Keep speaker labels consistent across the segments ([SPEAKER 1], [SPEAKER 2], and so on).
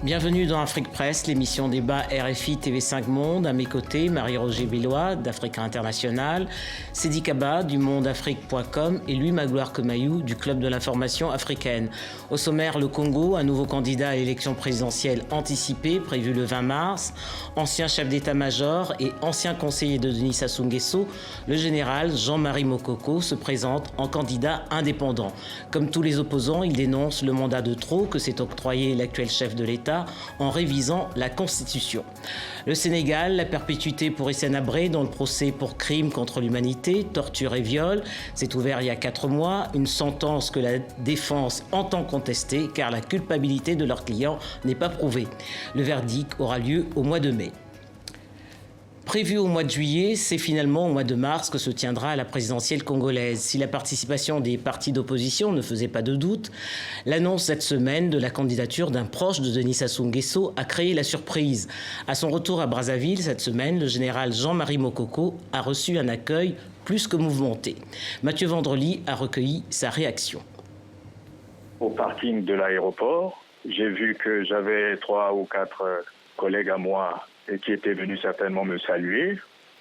[SPEAKER 1] Bienvenue dans Afrique Presse, l'émission débat RFI TV5 Monde. À mes côtés, Marie-Roger Bellois d'Africa International, Sidi Kaba du mondeafrique.com et Louis Magloire Kemayou du Club de l'information africaine. Au sommaire, le Congo, un nouveau candidat à l'élection présidentielle anticipée prévue le 20 mars. Ancien chef d'état-major et ancien conseiller de Denis Sassou Nguesso, le général Jean-Marie Mokoko se présente en candidat indépendant. Comme tous les opposants, il dénonce le mandat de trop que s'est octroyé l'actuel chef de l'État en révisant la Constitution. Le Sénégal, la perpétuité pour Hissène Habré dans le procès pour crimes contre l'humanité, torture et viol. C'est ouvert il y a 4 mois, une sentence que la défense entend contester car la culpabilité de leur client n'est pas prouvée. Le verdict aura lieu au mois de mai. Prévu au mois de juillet, c'est finalement au mois de mars que se tiendra la présidentielle congolaise. Si la participation des partis d'opposition ne faisait pas de doute, l'annonce cette semaine de la candidature d'un proche de Denis Sassou Nguesso a créé la surprise. À son retour à Brazzaville cette semaine, le général Jean-Marie Mokoko a reçu un accueil plus que mouvementé. Mathieu Vendrely a recueilli sa réaction.
[SPEAKER 2] Au parking de l'aéroport, j'ai vu que j'avais 3 ou 4 collègues à moi et qui étaient venus certainement me saluer.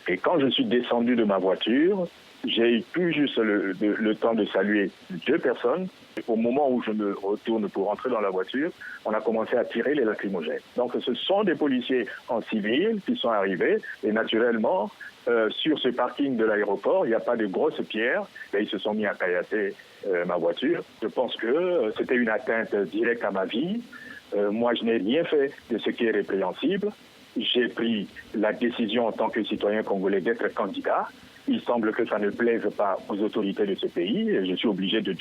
[SPEAKER 2] Et quand je suis descendu de ma voiture, j'ai eu tout juste le temps de saluer 2 personnes. Au moment où je me retourne pour rentrer dans la voiture, on a commencé à tirer les lacrymogènes. Donc ce sont des policiers en civil qui sont arrivés et naturellement, sur ce parking de l'aéroport, il n'y a pas de grosses pierres et ils se sont mis à caillasser ma voiture. Je pense que c'était une atteinte directe à ma vie. Moi, je n'ai rien fait de ce qui est répréhensible. J'ai pris la décision en tant que citoyen congolais d'être candidat. Il semble que ça ne plaise pas aux autorités de ce pays et je suis obligé de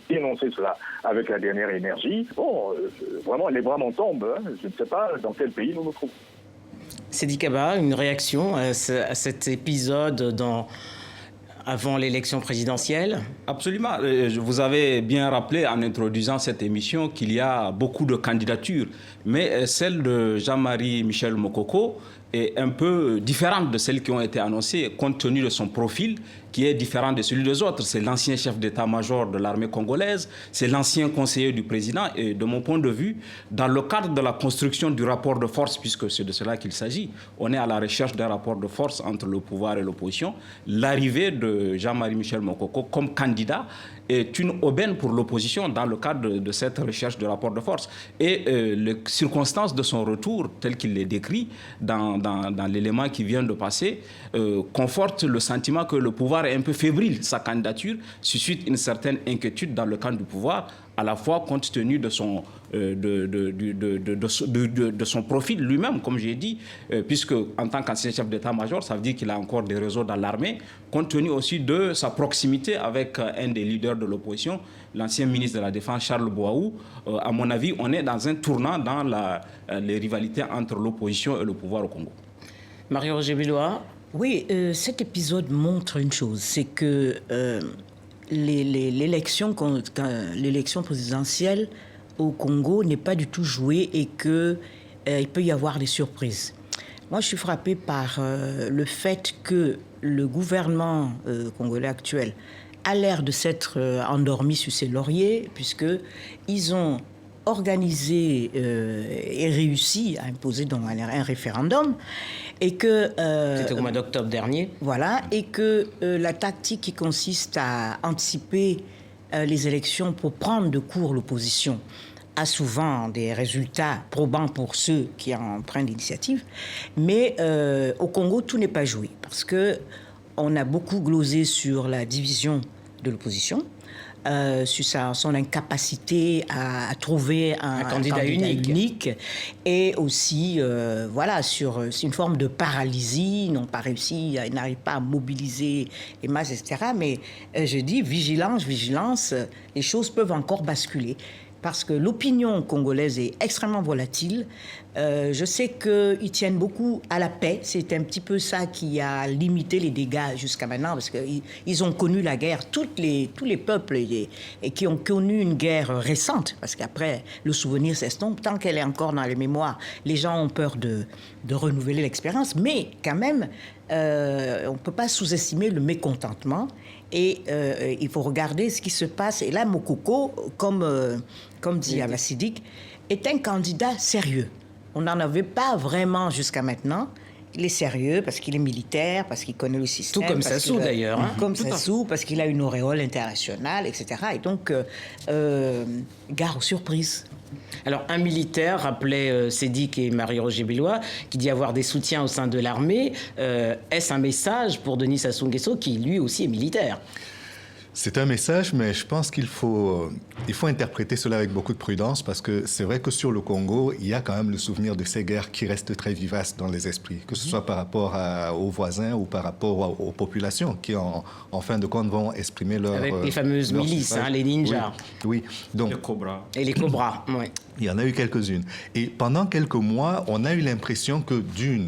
[SPEAKER 2] dénoncer cela avec la dernière énergie. Bon, vraiment, les bras m'en tombent. Je ne sais pas dans quel pays nous nous trouvons.
[SPEAKER 1] Sidi Kaba, une réaction à cet épisode avant l'élection présidentielle?
[SPEAKER 3] Absolument. Vous avez bien rappelé en introduisant cette émission qu'il y a beaucoup de candidatures, mais celle de Jean-Marie Michel Mokoko est un peu différente de celles qui ont été annoncées compte tenu de son profil qui est différent de celui des autres. C'est l'ancien chef d'état-major de l'armée congolaise, c'est l'ancien conseiller du président et de mon point de vue, dans le cadre de la construction du rapport de force, puisque c'est de cela qu'il s'agit, on est à la recherche d'un rapport de force entre le pouvoir et l'opposition. L'arrivée de Jean-Marie Michel Mokoko comme candidat est une aubaine pour l'opposition dans le cadre de cette recherche de rapport de force. Et les circonstances de son retour, tel qu'il les décrit dans l'élément qui vient de passer, confortent le sentiment que le pouvoir est un peu fébrile. Sa candidature suscite une certaine inquiétude dans le camp du pouvoir, à la fois compte tenu de son profil lui-même, comme j'ai dit, puisque en tant qu'ancien chef d'état-major, ça veut dire qu'il a encore des réseaux dans l'armée, compte tenu aussi de sa proximité avec un des leaders de l'opposition, l'ancien ministre de la Défense, Charles Boaou. À mon avis, on est dans un tournant dans les rivalités entre l'opposition et le pouvoir au Congo.
[SPEAKER 1] Marie-Roger Bellois.
[SPEAKER 4] Oui, cet épisode montre une chose, c'est que l'élection présidentielle au Congo n'est pas du tout jouée et qu'il peut y avoir des surprises. Moi, je suis frappée par le fait que le gouvernement congolais actuel a l'air de s'être endormi sur ses lauriers, puisqu'ils ont organisé et réussi à imposer donc un référendum et que
[SPEAKER 1] c'était au mois d'octobre dernier.
[SPEAKER 4] Voilà, et que la tactique qui consiste à anticiper les élections pour prendre de court l'opposition a souvent des résultats probants pour ceux qui en prennent l'initiative, mais au Congo tout n'est pas joué parce que on a beaucoup glosé sur la division de l'opposition. Sur son incapacité à trouver un candidat unique et aussi sur une forme de paralysie, ils n'ont pas réussi, ils n'arrivent pas à mobiliser les masses, etc. Mais je dis vigilance, les choses peuvent encore basculer. Parce que l'opinion congolaise est extrêmement volatile. Je sais qu'ils tiennent beaucoup à la paix. C'est un petit peu ça qui a limité les dégâts jusqu'à maintenant, parce qu'ils ont connu la guerre, tous les peuples et qui ont connu une guerre récente, parce qu'après, le souvenir s'estompe. Tant qu'elle est encore dans les mémoires, les gens ont peur de renouveler l'expérience. Mais quand même, on ne peut pas sous-estimer le mécontentement. Et il faut regarder ce qui se passe. Et là, Mokoko, comme dit Sidik, est un candidat sérieux. On n'en avait pas vraiment jusqu'à maintenant. Il est sérieux parce qu'il est militaire, parce qu'il connaît le système.
[SPEAKER 1] Tout comme Sassou d'ailleurs.
[SPEAKER 4] Comme Sassou, parce qu'il a une auréole internationale, etc. Et donc, gare aux surprises.
[SPEAKER 1] Alors, un militaire rappelait Sédic et Marie-Roger Bilois, qui dit avoir des soutiens au sein de l'armée. Est-ce un message pour Denis Sassou Nguesso, qui lui aussi est militaire?
[SPEAKER 5] C'est un message, mais je pense qu'il faut interpréter cela avec beaucoup de prudence parce que c'est vrai que sur le Congo, il y a quand même le souvenir de ces guerres qui restent très vivaces dans les esprits, que ce soit par rapport aux voisins ou par rapport aux populations qui, en fin de compte, vont exprimer leur...
[SPEAKER 1] Avec les fameuses milices, les ninjas.
[SPEAKER 5] Oui. Donc,
[SPEAKER 3] les cobras.
[SPEAKER 1] Et les cobras, oui.
[SPEAKER 5] Il y en a eu quelques-unes. Et pendant quelques mois, on a eu l'impression que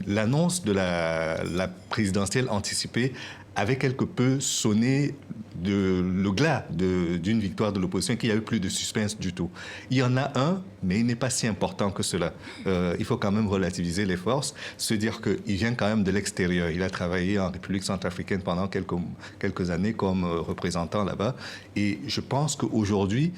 [SPEAKER 5] l'annonce de la présidentielle anticipée avait quelque peu sonné le glas d'une victoire de l'opposition, qu'il n'y a eu plus de suspense du tout. Il y en a un, mais il n'est pas si important que cela. Il faut quand même relativiser les forces, se dire qu'il vient quand même de l'extérieur. Il a travaillé en République centrafricaine pendant quelques années comme représentant là-bas. Et je pense qu'aujourd'hui,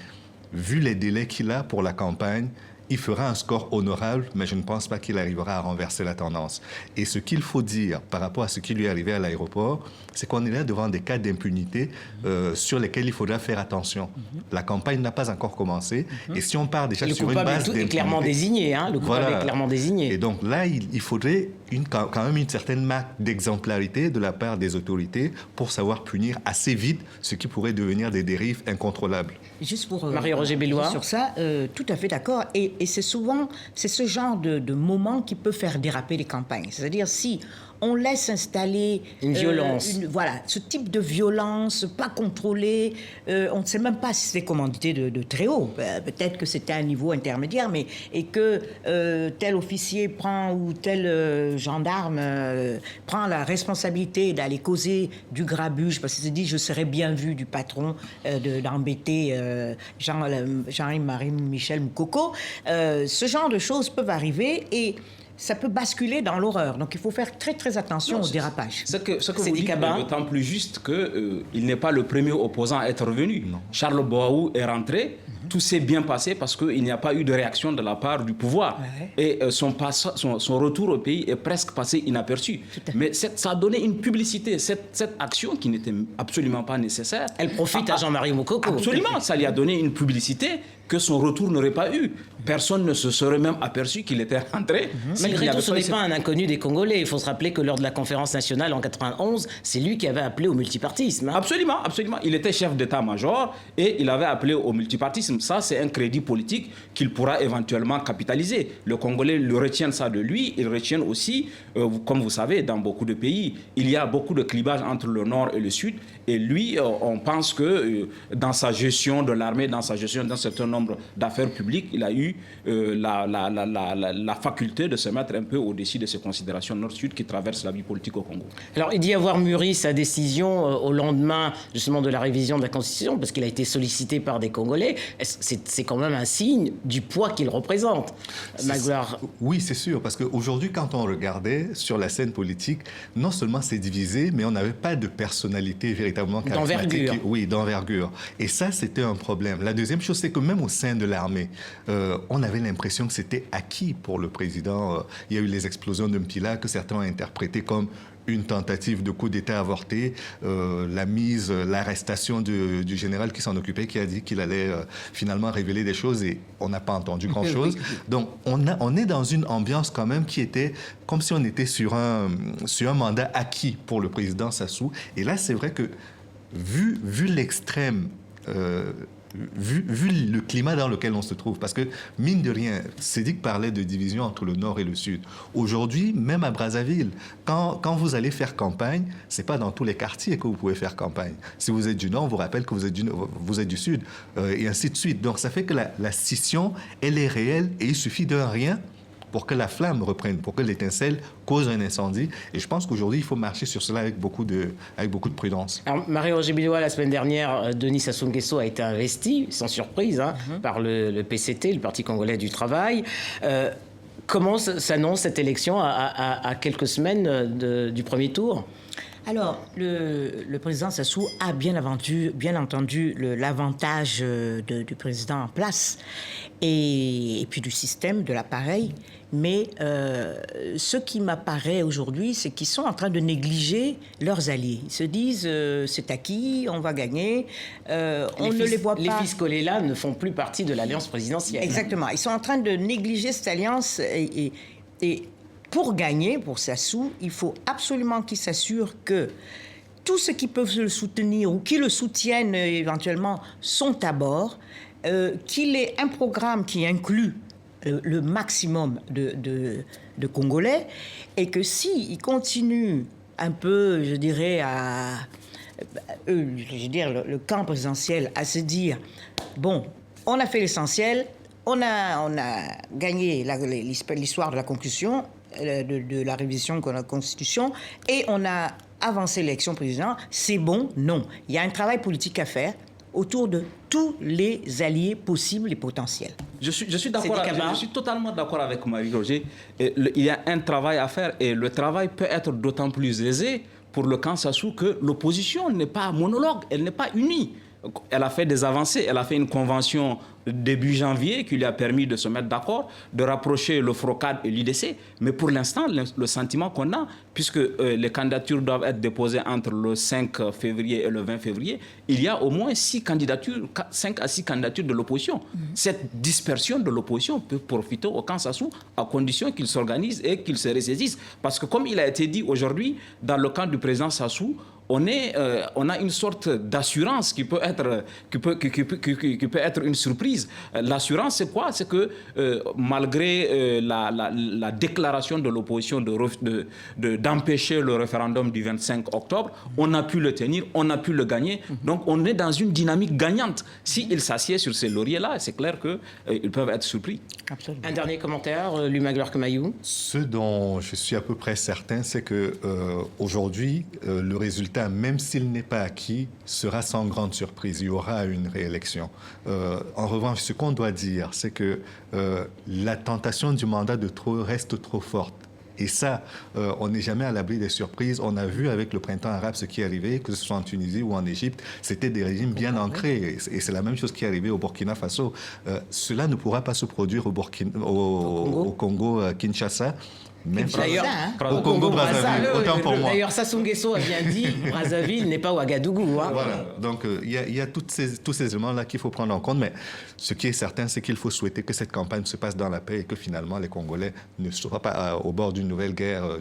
[SPEAKER 5] vu les délais qu'il a pour la campagne, il fera un score honorable, mais je ne pense pas qu'il arrivera à renverser la tendance. Et ce qu'il faut dire par rapport à ce qui lui est arrivé à l'aéroport, c'est qu'on est là devant des cas d'impunité sur lesquels il faudra faire attention. La campagne n'a pas encore commencé. Et si on part déjà sur une base d'impunité...
[SPEAKER 1] est clairement désigné, le coupable est clairement désigné.
[SPEAKER 5] Et donc là, il faudrait quand même une certaine marque d'exemplarité de la part des autorités pour savoir punir assez vite ce qui pourrait devenir des dérives incontrôlables.
[SPEAKER 4] Juste pour
[SPEAKER 1] Marie-Roger Bilois.
[SPEAKER 4] Sur ça, tout à fait d'accord. Et c'est souvent, c'est ce genre de moment qui peut faire déraper les campagnes. C'est-à-dire si on laisse installer...
[SPEAKER 1] une violence.
[SPEAKER 4] Voilà, ce type de violence pas contrôlée. On ne sait même pas si c'est commandité de très haut. Peut-être que c'était à un niveau intermédiaire, et que tel officier prend ou tel gendarme prend la responsabilité d'aller causer du grabuge parce qu'il se dit je serais bien vu du patron d'embêter Jean-Marie Michel Moukoko. Ce genre de choses peuvent arriver et ça peut basculer dans l'horreur. Donc, il faut faire très, très attention au dérapage.
[SPEAKER 3] Ce que vous dites est d'autant plus juste qu'il n'est pas le premier opposant à être revenu. Non. Charles Boaou est rentré. Tout s'est bien passé parce qu'il n'y a pas eu de réaction de la part du pouvoir. Ouais. Et son retour au pays est presque passé inaperçu. Mais ça a donné une publicité. Cette action qui n'était absolument pas nécessaire.
[SPEAKER 1] Elle profite à Jean-Marie Moukoko.
[SPEAKER 3] Absolument. Ça lui a donné une publicité que son retour n'aurait pas eu. Personne ne se serait même aperçu qu'il était rentré.
[SPEAKER 1] Malgré tout, ce n'est pas un inconnu des Congolais. Il faut se rappeler que lors de la conférence nationale en 91, c'est lui qui avait appelé au multipartisme.
[SPEAKER 3] Absolument, absolument. Il était chef d'état-major et il avait appelé au multipartisme. Ça, c'est un crédit politique qu'il pourra éventuellement capitaliser. Le Congolais le retient ça de lui. Ils retiennent aussi, comme vous savez, dans beaucoup de pays, il y a beaucoup de clivage entre le Nord et le Sud. Et lui, on pense que dans sa gestion de l'armée, dans sa gestion d'un certain nombre d'affaires publiques, il a eu la faculté de se mettre un peu au-dessus de ces considérations nord-sud qui traversent la vie politique au Congo.
[SPEAKER 1] Alors, il dit avoir mûri sa décision au lendemain, justement, de la révision de la Constitution, parce qu'il a été sollicité par des Congolais. C'est quand même un signe du poids qu'il représente, Magloire.
[SPEAKER 5] Oui, c'est sûr, parce qu'aujourd'hui, quand on regardait sur la scène politique, non seulement c'est divisé, mais on n'avait pas de personnalité véritablement charismatique.
[SPEAKER 1] D'envergure.
[SPEAKER 5] Oui, d'envergure. Et ça, c'était un problème. La deuxième chose, c'est que même au sein de l'armée, on avait l'impression que c'était acquis pour le président. Il y a eu les explosions de Mpila que certains ont interprétées comme une tentative de coup d'État avorté, l'arrestation du général qui s'en occupait, qui a dit qu'il allait finalement révéler des choses et on n'a pas entendu grand-chose. Donc, on est dans une ambiance quand même qui était comme si on était sur un mandat acquis pour le président Sassou. Et là, c'est vrai que, vu l'extrême... Vu le climat dans lequel on se trouve, parce que, mine de rien, Sédic parlait de division entre le Nord et le Sud. Aujourd'hui, même à Brazzaville, quand vous allez faire campagne, c'est pas dans tous les quartiers que vous pouvez faire campagne. Si vous êtes du Nord, on vous rappelle que vous êtes du Sud, et ainsi de suite. Donc, ça fait que la scission, elle est réelle, et il suffit d'un rien pour que la flamme reprenne, pour que l'étincelle cause un incendie. Et je pense qu'aujourd'hui, il faut marcher sur cela avec beaucoup de prudence.
[SPEAKER 1] Alors, Marie-Roger Bilois, la semaine dernière, Denis Sassou Nguesso a été investi, sans surprise, par le PCT, le Parti congolais du travail. Comment s'annonce cette élection à quelques semaines du premier tour ?
[SPEAKER 4] Alors, le président Sassou a bien entendu l'avantage du président en place et puis du système, de l'appareil. Mais ce qui m'apparaît aujourd'hui, c'est qu'ils sont en train de négliger leurs alliés. Ils se disent, c'est acquis, on va gagner. On ne les voit pas.
[SPEAKER 1] Les fiscolés là ne font plus partie de l'alliance présidentielle.
[SPEAKER 4] Exactement. Ils sont en train de négliger cette alliance et pour gagner, pour Sassou, il faut absolument qu'il s'assure que tous ceux qui peuvent le soutenir ou qui le soutiennent éventuellement sont à bord, qu'il ait un programme qui inclut le maximum de Congolais et que s'il continue un peu, je dirais, le camp présidentiel à se dire, bon, on a fait l'essentiel, on a gagné l'histoire de la conclusion, de la révision de la Constitution, et on a avancé l'élection présidentielle, c'est bon? Non. Il y a un travail politique à faire autour de tous les alliés possibles et potentiels.
[SPEAKER 3] Je suis d'accord, je suis totalement d'accord avec Marie-Roger. Il y a un travail à faire et le travail peut être d'autant plus aisé pour le camp Sassou que l'opposition n'est pas monologue, elle n'est pas unie. Elle a fait des avancées, elle a fait une convention début janvier qui lui a permis de se mettre d'accord, de rapprocher le FROCAD et l'IDC. Mais pour l'instant, le sentiment qu'on a, puisque les candidatures doivent être déposées entre le 5 février et le 20 février, il y a au moins 5 à 6 candidatures de l'opposition. Cette dispersion de l'opposition peut profiter au camp Sassou à condition qu'il s'organise et qu'il se ressaisisse. Parce que comme il a été dit aujourd'hui, dans le camp du président Sassou, on a une sorte d'assurance qui peut être une surprise. L'assurance, c'est quoi? C'est que malgré la déclaration de l'opposition d'empêcher le référendum du 25 octobre, on a pu le tenir, on a pu le gagner. Donc on est dans une dynamique gagnante. S'ils s'assiedent sur ces lauriers-là, c'est clair qu'ils peuvent être surpris.
[SPEAKER 1] Absolument. Un dernier commentaire, Louis Magloire Kemayou.
[SPEAKER 5] Ce dont je suis à peu près certain, c'est que aujourd'hui, le résultat, même s'il n'est pas acquis, sera sans grande surprise. Il y aura une réélection. En revanche, ce qu'on doit dire, c'est que la tentation du mandat de trop reste trop forte. Et ça, on n'est jamais à l'abri des surprises. On a vu avec le printemps arabe ce qui est arrivé, que ce soit en Tunisie ou en Égypte, c'était des régimes bien ancrés. Et c'est la même chose qui est arrivée au Burkina Faso. Cela ne pourra pas se produire au Congo, Kinshasa. Même
[SPEAKER 1] d'ailleurs,
[SPEAKER 5] au Congo-Brazzaville, autant pour moi.
[SPEAKER 1] D'ailleurs, Sassou Nguesso a bien dit, Brazzaville n'est pas Ouagadougou. Hein.
[SPEAKER 5] Voilà, donc il y a tous ces éléments-là qu'il faut prendre en compte, mais ce qui est certain, c'est qu'il faut souhaiter que cette campagne se passe dans la paix et que finalement les Congolais ne soient pas au bord d'une nouvelle guerre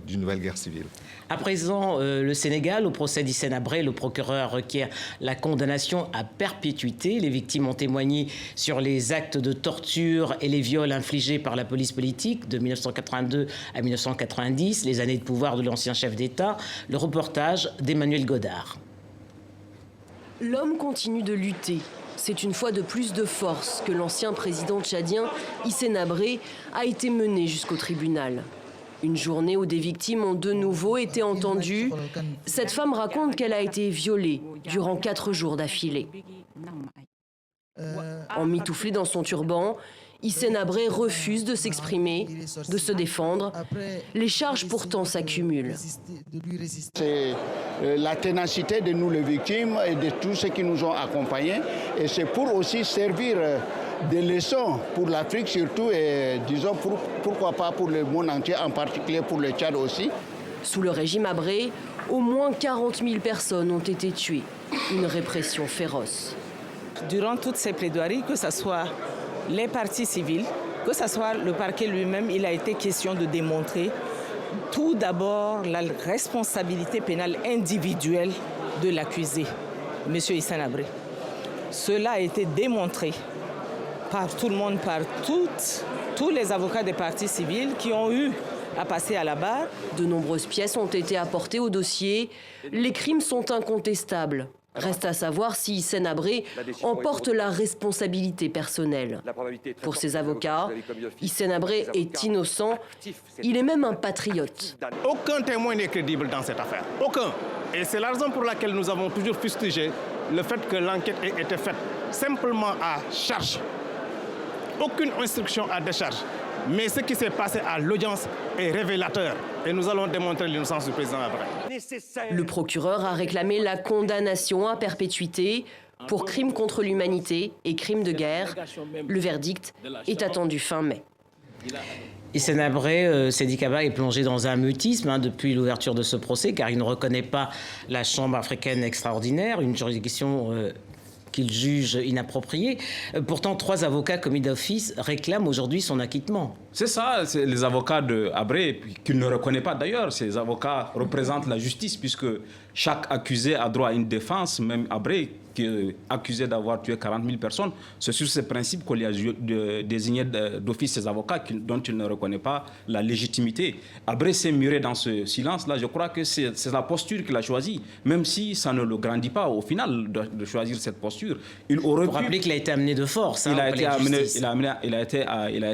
[SPEAKER 5] civile.
[SPEAKER 1] À présent, le Sénégal, au procès d'Hissène Habré, le procureur requiert la condamnation à perpétuité. Les victimes ont témoigné sur les actes de torture et les viols infligés par la police politique de 1982 à 1990, les années de pouvoir de l'ancien chef d'État. Le reportage d'Emmanuel Godard.
[SPEAKER 6] L'homme continue de lutter. C'est une fois de plus de force que l'ancien président tchadien Hissène Habré a été mené jusqu'au tribunal. Une journée où des victimes ont de nouveau été entendues. Cette femme raconte qu'elle a été violée durant 4 jours d'affilée. Emmitouflé dans son turban, Hissène Habré refuse de s'exprimer, de se défendre. Les charges pourtant s'accumulent.
[SPEAKER 7] C'est la ténacité de nous les victimes et de tous ceux qui nous ont accompagnés. Et c'est pour aussi servir des leçons pour l'Afrique surtout et disons pourquoi pas pour le monde entier, en particulier pour le Tchad aussi.
[SPEAKER 6] Sous le régime Habré, au moins 40 000 personnes ont été tuées. Une répression féroce.
[SPEAKER 8] Durant toutes ces plaidoiries, que ce soit les parties civiles, que ce soit le parquet lui-même, il a été question de démontrer tout d'abord la responsabilité pénale individuelle de l'accusé, M. Hissène Habré. Cela a été démontré par tout le monde, par tous les avocats des parties civiles qui ont eu à passer à la barre.
[SPEAKER 6] De nombreuses pièces ont été apportées au dossier. Les crimes sont incontestables. Reste à savoir si Hissène Habré en porte la responsabilité personnelle. Pour ses avocats, Hissène Habré est innocent. Il est même un patriote.
[SPEAKER 9] Aucun témoin n'est crédible dans cette affaire. Aucun. Et c'est la raison pour laquelle nous avons toujours fustigé le fait que l'enquête ait été faite simplement à charge. Aucune instruction à décharge. Mais ce qui s'est passé à l'audience est révélateur. Et nous allons démontrer l'innocence du président Habré.
[SPEAKER 6] Le procureur a réclamé la condamnation à perpétuité pour crimes contre l'humanité et crimes de guerre. Le verdict est attendu fin mai.
[SPEAKER 1] Hissène Habré, Seydi Kaba est plongé dans un mutisme depuis l'ouverture de ce procès, car il ne reconnaît pas la Chambre africaine extraordinaire, une juridiction qu'il juge inappropriée. Pourtant, 3 avocats commis d'office réclament aujourd'hui son acquittement.
[SPEAKER 3] C'est ça, c'est les avocats de Habré, qu'il ne reconnaît pas d'ailleurs. Ces avocats représentent la justice, puisque chaque accusé a droit à une défense, même Habré, qui est accusé d'avoir tué 40 000 personnes. C'est sur ces principes qu'on lui a désigné d'office ces avocats dont il ne reconnaît pas la légitimité. Habré s'est muré dans ce silence-là. Je crois que c'est la posture qu'il a choisie, même si ça ne le grandit pas au final de choisir cette posture. Il aurait pu
[SPEAKER 1] rappeler qu'il a été amené de force.
[SPEAKER 3] Il a été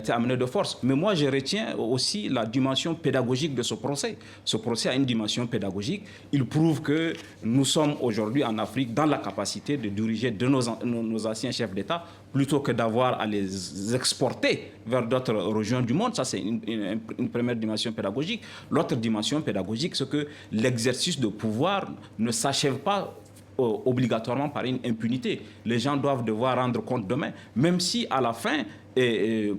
[SPEAKER 3] amené de force. Mais moi, je retiens aussi la dimension pédagogique de ce procès. Ce procès a une dimension pédagogique. Il prouve que nous sommes aujourd'hui en Afrique dans la capacité de diriger nos anciens chefs d'État plutôt que d'avoir à les exporter vers d'autres régions du monde. Ça, c'est une première dimension pédagogique. L'autre dimension pédagogique, c'est que l'exercice de pouvoir ne s'achève pas obligatoirement par une impunité. Les gens doivent devoir rendre compte demain, même si à la fin,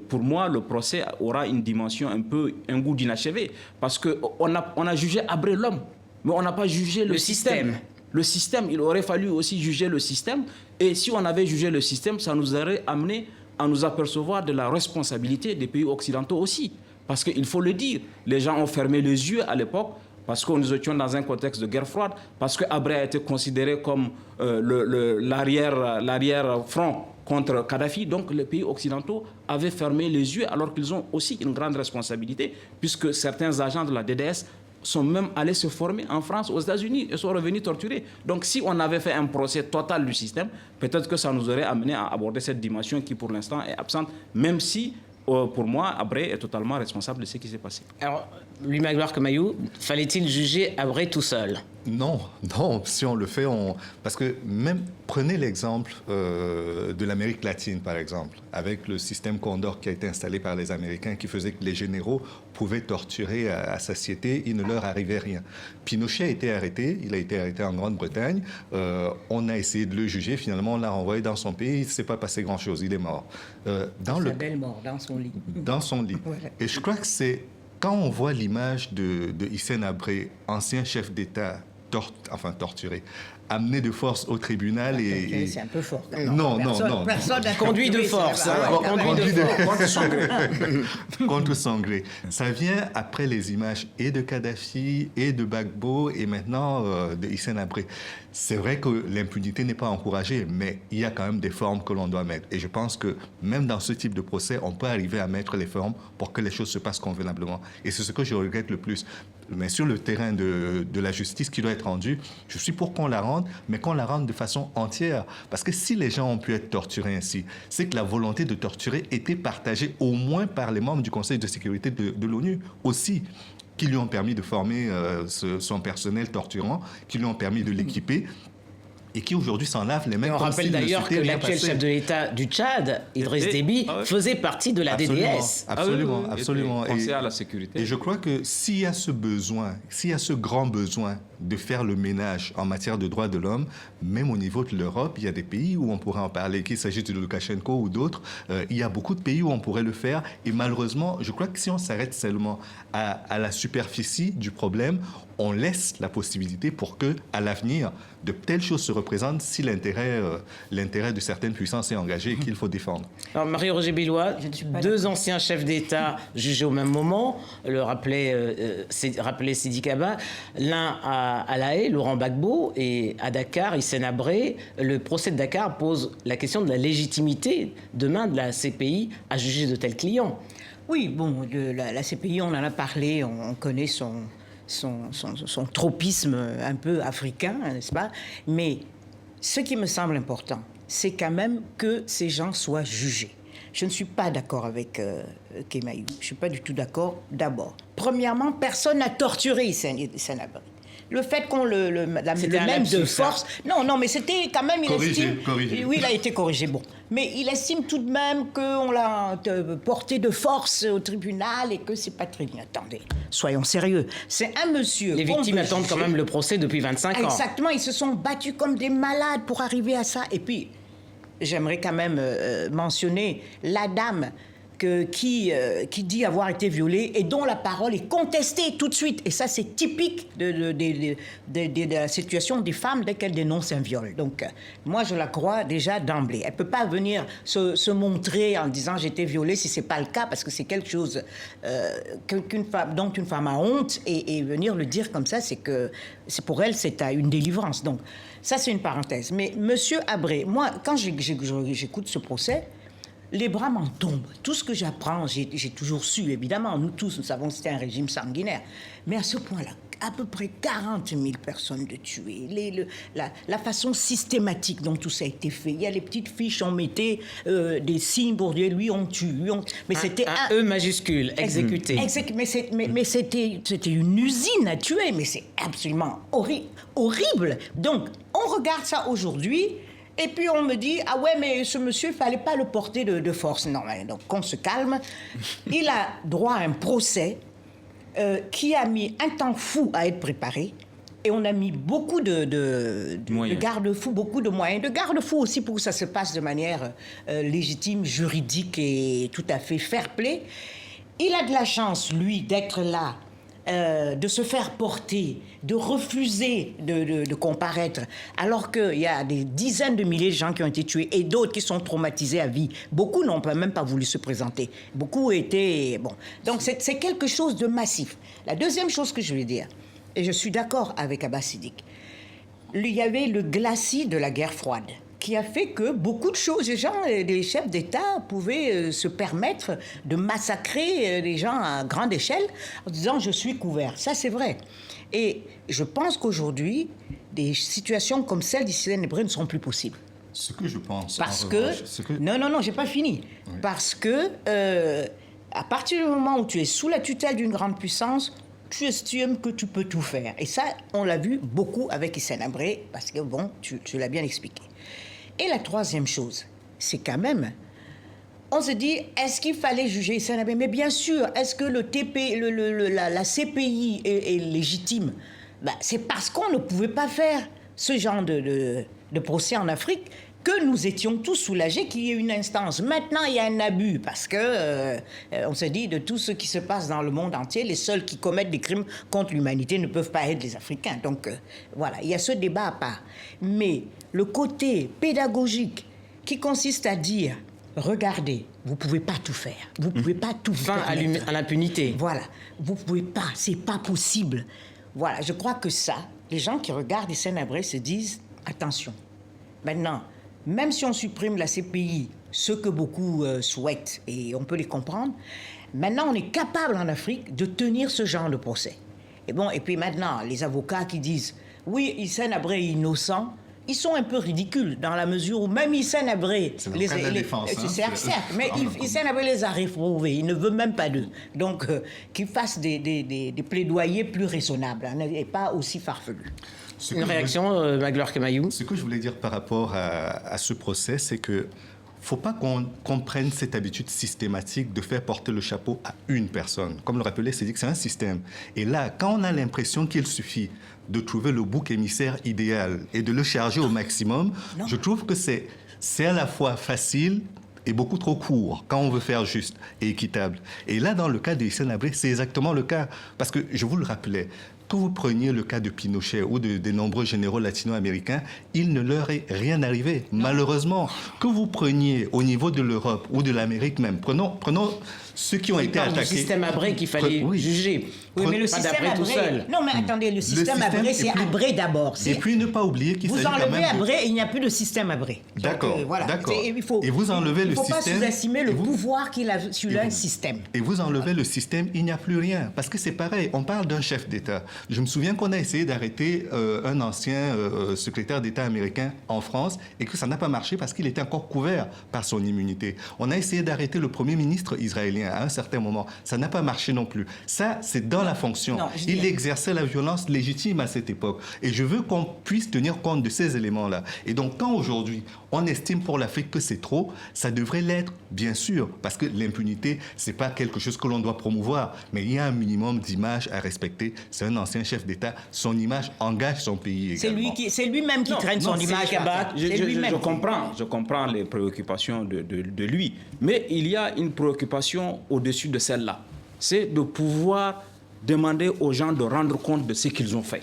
[SPEAKER 3] pour moi, le procès aura une dimension un goût d'inachevé, parce qu'on a jugé Habré l'homme, mais on n'a pas jugé le système. Le système, il aurait fallu aussi juger le système, et si on avait jugé le système, ça nous aurait amené à nous apercevoir de la responsabilité des pays occidentaux aussi, parce qu'il faut le dire, les gens ont fermé les yeux à l'époque, parce que nous étions dans un contexte de guerre froide, parce que Habré a été considéré comme l'arrière-front contre Kadhafi. Donc les pays occidentaux avaient fermé les yeux alors qu'ils ont aussi une grande responsabilité, puisque certains agents de la DDS sont même allés se former en France, aux États-Unis, et sont revenus torturés. Donc si on avait fait un procès total du système, peut-être que ça nous aurait amené à aborder cette dimension qui pour l'instant est absente, même si pour moi, Habré est totalement responsable de ce qui s'est passé.
[SPEAKER 1] Alors, Louis Magloire Kemayou, fallait-il juger Habré tout seul?
[SPEAKER 5] Non, si on le fait, parce que même, prenez l'exemple de l'Amérique latine, par exemple, avec le système Condor qui a été installé par les Américains, qui faisait que les généraux pouvaient torturer à satiété, il ne leur arrivait rien. Pinochet a été arrêté, il a été arrêté en Grande-Bretagne, on a essayé de le juger, finalement on l'a renvoyé dans son pays, il ne s'est pas passé grand-chose, il est mort.
[SPEAKER 4] Belle mort, dans son lit.
[SPEAKER 5] Dans son lit. Ouais. Et je crois que c'est, quand on voit l'image de Hissène Habré, ancien chef d'État, torturé, amené de force au tribunal et...
[SPEAKER 4] C'est un peu fort.
[SPEAKER 5] Non.
[SPEAKER 4] Personne n'a
[SPEAKER 1] conduit de force.
[SPEAKER 5] Contre son gré. Ça vient après les images et de Kadhafi et de Gbagbo et maintenant de Hissène Habré. C'est vrai que l'impunité n'est pas encouragée, mais il y a quand même des formes que l'on doit mettre. Et je pense que même dans ce type de procès, on peut arriver à mettre les formes pour que les choses se passent convenablement. Et c'est ce que je regrette le plus. Mais sur le terrain de la justice qui doit être rendue, je suis pour qu'on la rende, mais qu'on la rende de façon entière. Parce que si les gens ont pu être torturés ainsi, c'est que la volonté de torturer était partagée au moins par les membres du Conseil de sécurité de l'ONU aussi, qui lui ont permis de former son personnel torturant, qui lui ont permis de l'équiper, et qui aujourd'hui s'en lavent les mains.
[SPEAKER 1] On rappelle d'ailleurs que l'actuel chef de l'État du Tchad, Idriss Déby, faisait partie de la DDS.
[SPEAKER 5] Absolument.
[SPEAKER 3] Pensez à la sécurité.
[SPEAKER 5] Et je crois que s'il y a ce besoin, s'il y a ce grand besoin de faire le ménage en matière de droits de l'homme, même au niveau de l'Europe, il y a des pays où on pourrait en parler, qu'il s'agisse de Loukachenko ou d'autres, il y a beaucoup de pays où on pourrait le faire. Et malheureusement, je crois que si on s'arrête seulement à la superficie du problème, on laisse la possibilité pour que, à l'avenir, de telles choses se représentent si l'intérêt de certaines puissances est engagé et qu'il faut défendre.
[SPEAKER 1] Alors, Marie-Roger Billois, 2 anciens chefs d'État jugés au même moment, le rappelait Seydi Kaba, l'un à La Haye, Laurent Gbagbo, et à Dakar, Hissène Habré. Le procès de Dakar pose la question de la légitimité demain de la CPI à juger de tels clients.
[SPEAKER 4] Oui, bon, la CPI, on en a parlé, on connaît son tropisme un peu africain, n'est-ce pas? Mais ce qui me semble important, c'est quand même que ces gens soient jugés. Je ne suis pas d'accord avec Kemayou. Je ne suis pas du tout d'accord. D'abord, premièrement, personne n'a torturé Hissène Habré. le fait qu'on le mène de force... Non, mais c'était quand même...
[SPEAKER 5] Corrigé.
[SPEAKER 4] Oui, il a été corrigé, bon. Mais il estime tout de même qu'on l'a porté de force au tribunal et que c'est pas très bien. Attendez, soyons sérieux. C'est un monsieur...
[SPEAKER 1] Les victimes attendent quand même le procès depuis 25 ans.
[SPEAKER 4] Exactement, ils se sont battus comme des malades pour arriver à ça. Et puis, j'aimerais quand même mentionner la dame qui dit avoir été violée et dont la parole est contestée tout de suite. Et ça, c'est typique de la situation des femmes dès qu'elles dénoncent un viol. Donc, moi, je la crois déjà d'emblée. Elle ne peut pas venir se montrer en disant « j'ai été violée » si ce n'est pas le cas, parce que c'est quelque chose dont une femme a honte. Et venir le dire comme ça, pour elle, c'est une délivrance. Donc, ça, c'est une parenthèse. Mais Monsieur Habré, moi, quand j'écoute ce procès, les bras m'en tombent. Tout ce que j'apprends, j'ai toujours su, évidemment. Nous tous, nous savons que c'était un régime sanguinaire. Mais à ce point-là, à peu près 40 000 personnes de tuées. La façon systématique dont tout ça a été fait. Il y a les petites fiches, on mettait des signes pour dire lui, on tue. Mais c'était
[SPEAKER 1] un E majuscule, exécuté.
[SPEAKER 4] Mais c'était une usine à tuer. Mais c'est absolument horrible. Donc, on regarde ça aujourd'hui. Et puis on me dit, ah ouais, mais ce monsieur, il ne fallait pas le porter de force. Non, mais donc qu'on se calme. Il a droit à un procès qui a mis un temps fou à être préparé. Et on a mis beaucoup de garde-fous, beaucoup de moyens. De garde-fous aussi pour que ça se passe de manière légitime, juridique et tout à fait fair-play. Il a de la chance, lui, d'être là. De se faire porter, de refuser de comparaître, alors qu'il y a des dizaines de milliers de gens qui ont été tués et d'autres qui sont traumatisés à vie. Beaucoup n'ont même pas voulu se présenter. Beaucoup étaient... Bon. Donc c'est quelque chose de massif. La deuxième chose que je voulais dire, et je suis d'accord avec Abbas Siddique, il y avait le glacis de la guerre froide, qui a fait que beaucoup de choses, les chefs d'État pouvaient se permettre de massacrer les gens à grande échelle en disant « je suis couvert ». Ça, c'est vrai. Et je pense qu'aujourd'hui, des situations comme celle d'Hissène Habré ne seront plus possibles.
[SPEAKER 5] Ce que je pense,
[SPEAKER 4] parce que... Non, j'ai pas fini. Oui. Parce que, à partir du moment où tu es sous la tutelle d'une grande puissance, tu estimes que tu peux tout faire. Et ça, on l'a vu beaucoup avec Hissène Habré, parce que, bon, tu l'as bien expliqué. Et la troisième chose, c'est quand même, on se dit, est-ce qu'il fallait juger Hissène Habré? Mais bien sûr, est-ce que la CPI est légitime? C'est parce qu'on ne pouvait pas faire ce genre de procès en Afrique que nous étions tous soulagés qu'il y ait une instance. Maintenant, il y a un abus parce que on se dit, de tout ce qui se passe dans le monde entier, les seuls qui commettent des crimes contre l'humanité ne peuvent pas être les Africains. Donc, voilà, il y a ce débat à part. Mais le côté pédagogique qui consiste à dire, regardez, vous ne pouvez pas tout faire. Vous ne pouvez pas tout faire.
[SPEAKER 1] Fin à l'impunité.
[SPEAKER 4] Voilà. Vous ne pouvez pas. C'est pas possible. Voilà. Je crois que ça, les gens qui regardent Hissène Habré se disent, attention. Maintenant, même si on supprime la CPI, ce que beaucoup souhaitent, et on peut les comprendre, maintenant on est capable en Afrique de tenir ce genre de procès. Et puis maintenant, les avocats qui disent « oui, Hissène Habré est innocent », ils sont un peu ridicules dans la mesure où même Hissène Habré...
[SPEAKER 5] C'est la défense.
[SPEAKER 4] Certes, mais Hissène Habré les a réprouvés, il ne veut même pas d'eux. Donc, qu'ils fassent des plaidoyers plus raisonnables et pas aussi farfelus.
[SPEAKER 1] Une réaction, Magloire Kemayou?
[SPEAKER 5] Ce que je voulais dire par rapport à ce procès, c'est que faut pas qu'on prenne cette habitude systématique de faire porter le chapeau à une personne. Comme le rappelait, c'est dit que c'est un système. Et là, quand on a l'impression qu'il suffit de trouver le bouc émissaire idéal et de le charger au maximum, je trouve que c'est à la fois facile et beaucoup trop court quand on veut faire juste et équitable. Et là, dans le cas de Hissène Habré, c'est exactement le cas. Parce que, je vous le rappelais, que vous preniez le cas de Pinochet ou des nombreux généraux latino-américains, il ne leur est rien arrivé, malheureusement. Que vous preniez au niveau de l'Europe ou de l'Amérique même, prenons ceux qui ont été attaqués...
[SPEAKER 1] Le système Habré qu'il fallait juger.
[SPEAKER 4] Oui, mais le système Habré... Tout seul. Non, mais attendez, le système Habré, c'est Habré d'abord.
[SPEAKER 5] Et puis ne pas oublier qu'il s'agit quand même...
[SPEAKER 4] Vous enlevez Habré, il n'y a plus de système Habré.
[SPEAKER 5] D'accord,
[SPEAKER 4] voilà.
[SPEAKER 5] d'accord. Et vous enlevez le système...
[SPEAKER 4] Il ne faut pas sous-estimer le pouvoir qu'il a sur un système.
[SPEAKER 5] Et vous enlevez le système, il n'y a plus rien. Parce que c'est pareil, on parle d'un chef d'État. Je me souviens qu'on a essayé d'arrêter un ancien secrétaire d'État américain en France et que ça n'a pas marché parce qu'il était encore couvert par son immunité. On a essayé d'arrêter le premier ministre israélien à un certain moment. Ça n'a pas marché non plus. Ça, c'est dans la fonction.
[SPEAKER 4] Non,
[SPEAKER 5] Il exerçait la violence légitime à cette époque. Et je veux qu'on puisse tenir compte de ces éléments-là. Et donc, quand aujourd'hui, on estime pour l'Afrique que c'est trop, ça devrait l'être, bien sûr, parce que l'impunité, c'est pas quelque chose que l'on doit promouvoir, mais il y a un minimum d'image à respecter. C'est un ancien chef d'État. Son image engage son pays également.
[SPEAKER 4] C'est lui-même qui traîne son image.
[SPEAKER 3] Je comprends les préoccupations de lui, mais il y a une préoccupation au-dessus de celle-là. C'est de pouvoir demander aux gens de rendre compte de ce qu'ils ont fait.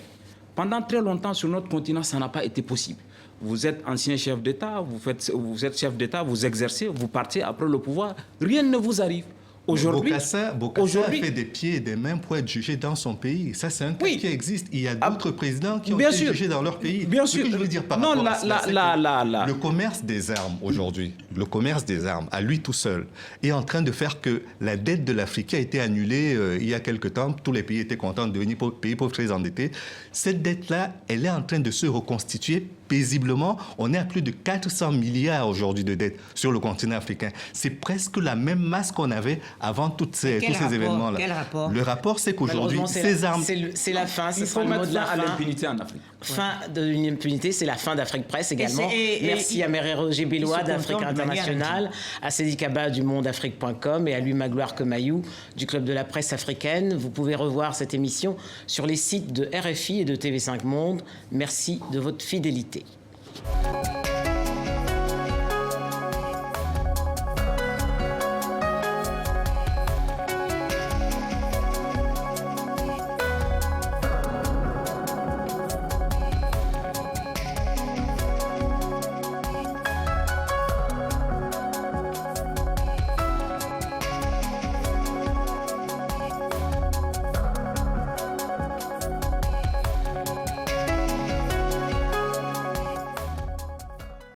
[SPEAKER 3] Pendant très longtemps, sur notre continent, ça n'a pas été possible. Vous êtes ancien chef d'État, vous êtes chef d'État, vous exercez, vous partez après le pouvoir, rien ne vous arrive.
[SPEAKER 5] Bokassa a fait des pieds et des mains pour être jugé dans son pays. Ça, c'est un cas qui existe. Il y a d'autres présidents qui ont été jugés dans leur pays.
[SPEAKER 3] Bien sûr.
[SPEAKER 5] Ce que je veux dire par rapport à cela, le commerce des armes aujourd'hui, le commerce des armes, à lui tout seul, est en train de faire que la dette de l'Afrique qui a été annulée il y a quelque temps, tous les pays étaient contents de devenir pays pauvres très endettés. Cette dette-là, elle est en train de se reconstituer paisiblement. On est à plus de 400 milliards aujourd'hui de dettes sur le continent africain. C'est presque la même masse qu'on avait avant tous ces événements-là.
[SPEAKER 4] Quel rapport?
[SPEAKER 5] Le rapport, c'est qu'aujourd'hui, ces armes...
[SPEAKER 1] C'est la fin,
[SPEAKER 3] il faut mettre fin à l'impunité en Afrique.
[SPEAKER 1] Fin de l'impunité, c'est la fin d'Afrique Presse également. Merci à Marie-Roger Bellois d'Afrique Internationale, à Sedi Kaba du MondeAfrique.com et à lui Magloire Kemayou du Club de la Presse africaine. Vous pouvez revoir cette émission sur les sites de RFI et de TV5 Monde. Merci de votre fidélité.